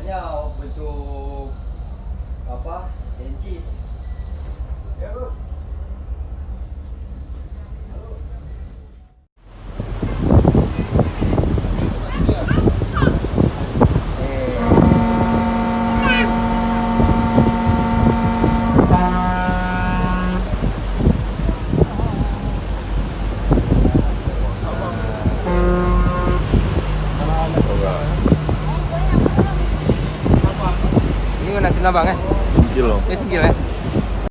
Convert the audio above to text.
biasanya bentuk apa? Cheese. Ya, bro. Ini nasi nabang ya? Kilo. Ini segil ya?